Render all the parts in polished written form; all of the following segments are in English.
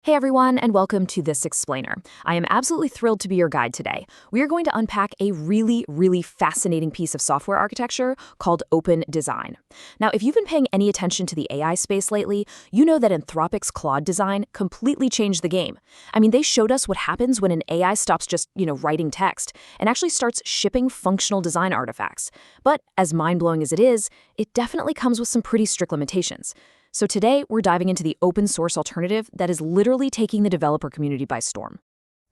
Hey everyone, and welcome to This Explainer. I am absolutely thrilled to be your guide today. We are going to unpack a really fascinating piece of software architecture called Open Design. Now, if you've been paying any attention to the AI space lately, you know that Anthropic's Claude Design completely changed the game. I mean, they showed us what happens when an AI stops just, writing text and actually starts shipping functional design artifacts. But as mind-blowing as it is, it definitely comes with some pretty strict limitations. So today, we're diving into the open source alternative that is literally taking the developer community by storm.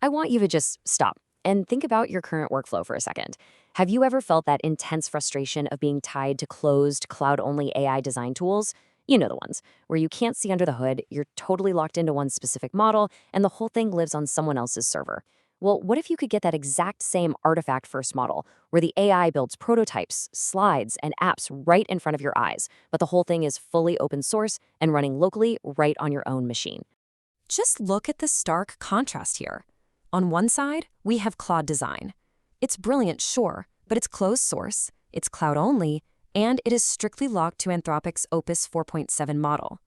I want you to just stop and think about your current workflow for a second. Have you ever felt that intense frustration of being tied to closed, cloud-only AI design tools? You know the ones, where you can't see under the hood, you're totally locked into one specific model, and the whole thing lives on someone else's server. Well, what if you could get that exact same artifact-first model, where the AI builds prototypes, slides, and apps right in front of your eyes, but the whole thing is fully open source and running locally right on your own machine? Just look at the stark contrast here. On one side, we have Claude Design. It's brilliant, sure, but it's closed source, it's cloud-only, and it is strictly locked to Anthropic's Opus 4.7 model.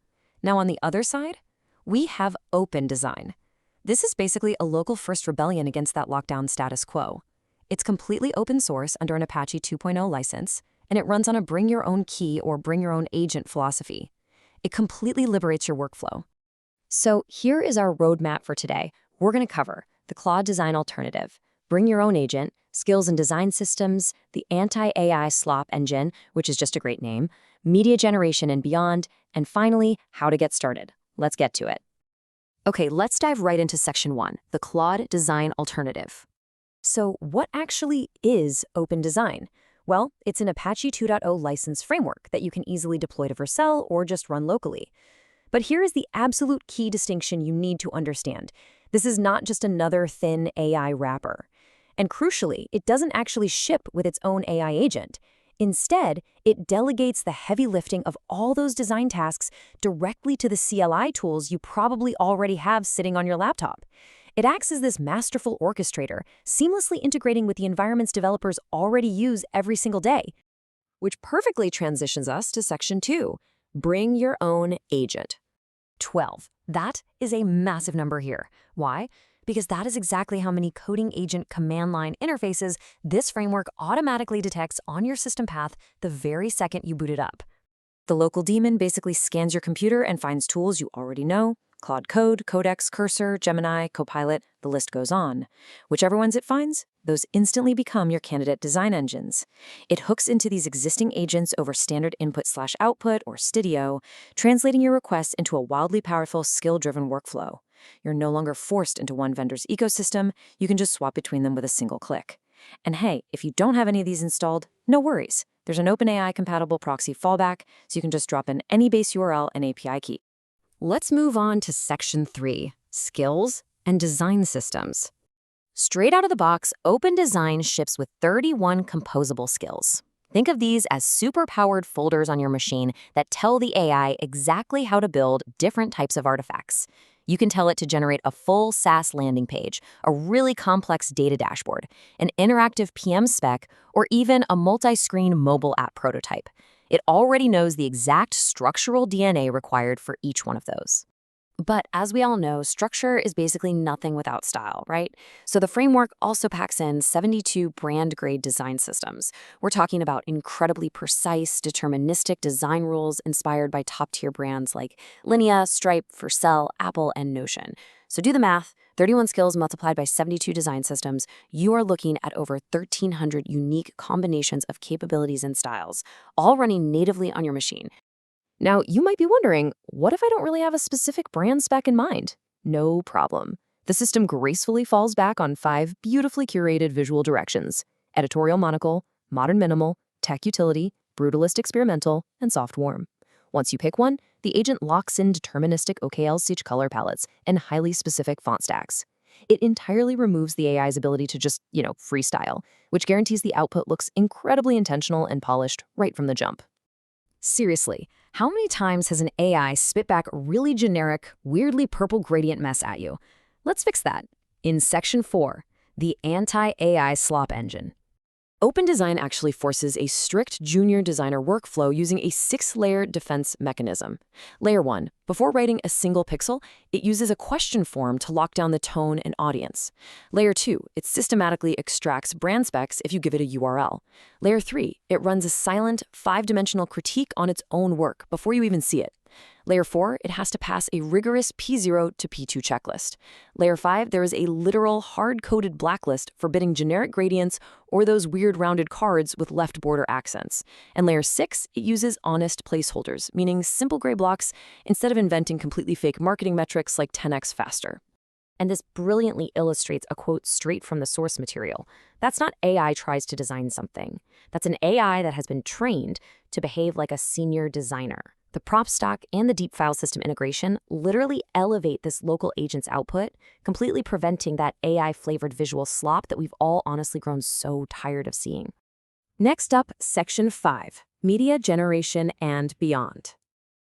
Now on the other side, we have Open Design. This is basically a local first rebellion against that lockdown status quo. It's completely open source under an Apache 2.0 license, and it runs on a bring-your-own-key or bring-your-own-agent philosophy. It completely liberates your workflow. So here is our roadmap for today. We're going to cover the Claude Design alternative, bring your own agent, skills and design systems, the anti-AI slop engine, which is just a great name, media generation and beyond, and finally, how to get started. Let's get to it. Okay, let's dive right into Section 1, the Claude Design alternative. So what actually is Open Design? Well, it's an Apache 2.0 license framework that you can easily deploy to Vercel or just run locally. But here is the absolute key distinction you need to understand. This is not just another thin AI wrapper. And crucially, it doesn't actually ship with its own AI agent. Instead, it delegates the heavy lifting of all those design tasks directly to the CLI tools you probably already have sitting on your laptop. It acts as this masterful orchestrator, seamlessly integrating with the environments developers already use every single day. Which perfectly transitions us to Section 2, bring your own agent. 12. That is a massive number here. Why? Because that is exactly how many coding agent command line interfaces this framework automatically detects on your system path the very second you boot it up. The local daemon basically scans your computer and finds tools you already know: Claude Code, Codex, Cursor, Gemini, Copilot, the list goes on. Whichever ones it finds, those instantly become your candidate design engines. It hooks into these existing agents over standard input/output or Studio, translating your requests into a wildly powerful, skill-driven workflow. You're no longer forced into one vendor's ecosystem, you can just swap between them with a single click. And hey, if you don't have any of these installed, no worries. There's an OpenAI-compatible proxy fallback, so you can just drop in any base URL and API key. Let's move on to Section 3, Skills and Design Systems. Straight out of the box, Open Design ships with 31 composable skills. Think of these as super-powered folders on your machine that tell the AI exactly how to build different types of artifacts. You can tell it to generate a full SaaS landing page, a really complex data dashboard, an interactive PM spec, or even a multi-screen mobile app prototype. It already knows the exact structural DNA required for each one of those. But as we all know, structure is basically nothing without style, right? So the framework also packs in 72 brand-grade design systems. We're talking about incredibly precise, deterministic design rules inspired by top-tier brands like Linea, Stripe, Vercel, Apple, and Notion. So do the math. 31 skills multiplied by 72 design systems, you are looking at over 1,300 unique combinations of capabilities and styles, all running natively on your machine. Now, you might be wondering, what if I don't really have a specific brand spec in mind? No problem. The system gracefully falls back on 5 beautifully curated visual directions: editorial monocle, modern minimal, tech utility, brutalist experimental, and soft warm. Once you pick one, the agent locks in deterministic OKL color palettes and highly specific font stacks. It entirely removes the AI's ability to just, freestyle, which guarantees the output looks incredibly intentional and polished right from the jump. Seriously, how many times has an AI spit back a really generic, weirdly purple gradient mess at you? Let's fix that in Section 4, the anti-AI slop engine. Open Design actually forces a strict junior designer workflow using a 6-layer defense mechanism. Layer 1, before writing a single pixel, it uses a question form to lock down the tone and audience. Layer 2, it systematically extracts brand specs if you give it a URL. Layer 3, it runs a silent, 5-dimensional critique on its own work before you even see it. Layer 4, it has to pass a rigorous P0 to P2 checklist. Layer 5, there is a literal hard-coded blacklist forbidding generic gradients or those weird rounded cards with left border accents. And Layer 6, it uses honest placeholders, meaning simple gray blocks instead of inventing completely fake marketing metrics like 10x faster. And this brilliantly illustrates a quote straight from the source material. That's not AI tries to design something. That's an AI that has been trained to behave like a senior designer. The prop stack and the deep file system integration literally elevate this local agent's output, completely preventing that AI-flavored visual slop that we've all honestly grown so tired of seeing. Next up, Section 5, Media Generation and Beyond.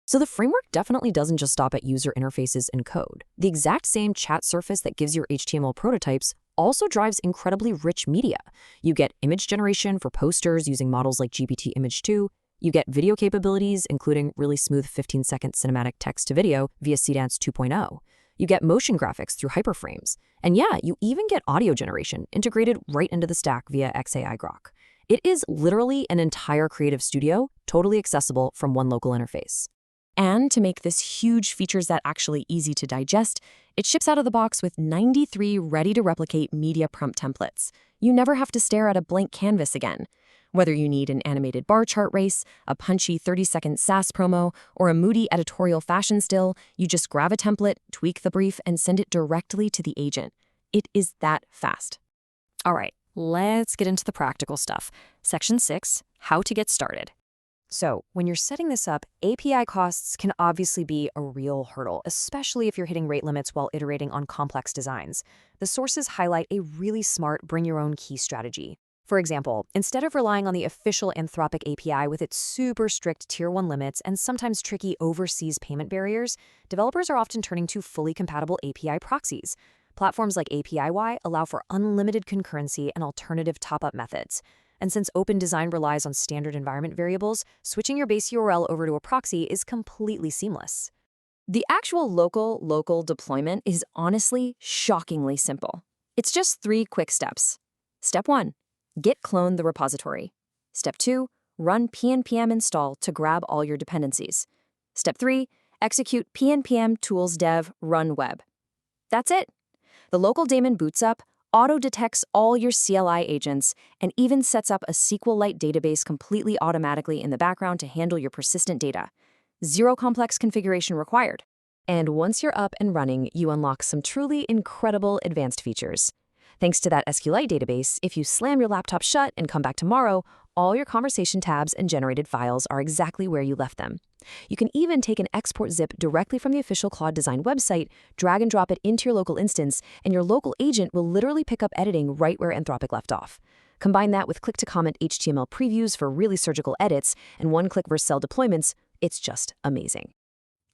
So the framework definitely doesn't just stop at user interfaces and code. The exact same chat surface that gives your HTML prototypes also drives incredibly rich media. You get image generation for posters using models like GPT Image 2, you get video capabilities, including really smooth 15-second cinematic text-to-video via Cdance 2.0. You get motion graphics through hyperframes. And yeah, you even get audio generation integrated right into the stack via XAI Grok. It is literally an entire creative studio, totally accessible from one local interface. And to make this huge features that actually easy to digest, it ships out of the box with 93 ready-to-replicate media prompt templates. You never have to stare at a blank canvas again. Whether you need an animated bar chart race, a punchy 30-second SaaS promo, or a moody editorial fashion still, you just grab a template, tweak the brief, and send it directly to the agent. It is that fast. All right, let's get into the practical stuff. Section 6, How to Get Started. So, when you're setting this up, API costs can obviously be a real hurdle, especially if you're hitting rate limits while iterating on complex designs. The sources highlight a really smart bring-your-own-key strategy. For example, instead of relying on the official Anthropic API with its super strict Tier 1 limits and sometimes tricky overseas payment barriers, developers are often turning to fully compatible API proxies. Platforms like APIY allow for unlimited concurrency and alternative top-up methods. And since Open Design relies on standard environment variables, switching your base URL over to a proxy is completely seamless. The actual local deployment is honestly shockingly simple. It's just 3 quick steps. Step 1. Git clone the repository. Step 2, run pnpm install to grab all your dependencies. Step 3, execute pnpm tools dev run web. That's it. The local daemon boots up, auto-detects all your CLI agents, and even sets up a SQLite database completely automatically in the background to handle your persistent data. Zero complex configuration required. And once you're up and running, you unlock some truly incredible advanced features. Thanks to that SQLite database, if you slam your laptop shut and come back tomorrow, all your conversation tabs and generated files are exactly where you left them. You can even take an export zip directly from the official Claude Design website, drag and drop it into your local instance, and your local agent will literally pick up editing right where Anthropic left off. Combine that with click-to-comment HTML previews for really surgical edits and one-click Vercel deployments, it's just amazing.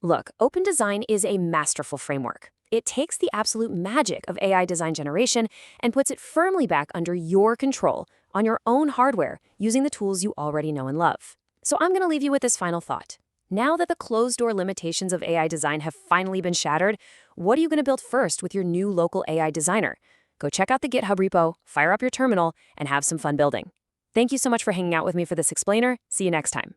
Look, Open Design is a masterful framework. It takes the absolute magic of AI design generation and puts it firmly back under your control on your own hardware using the tools you already know and love. So I'm going to leave you with this final thought. Now that the closed-door limitations of AI design have finally been shattered, what are you going to build first with your new local AI designer? Go check out the GitHub repo, fire up your terminal, and have some fun building. Thank you so much for hanging out with me for this explainer. See you next time.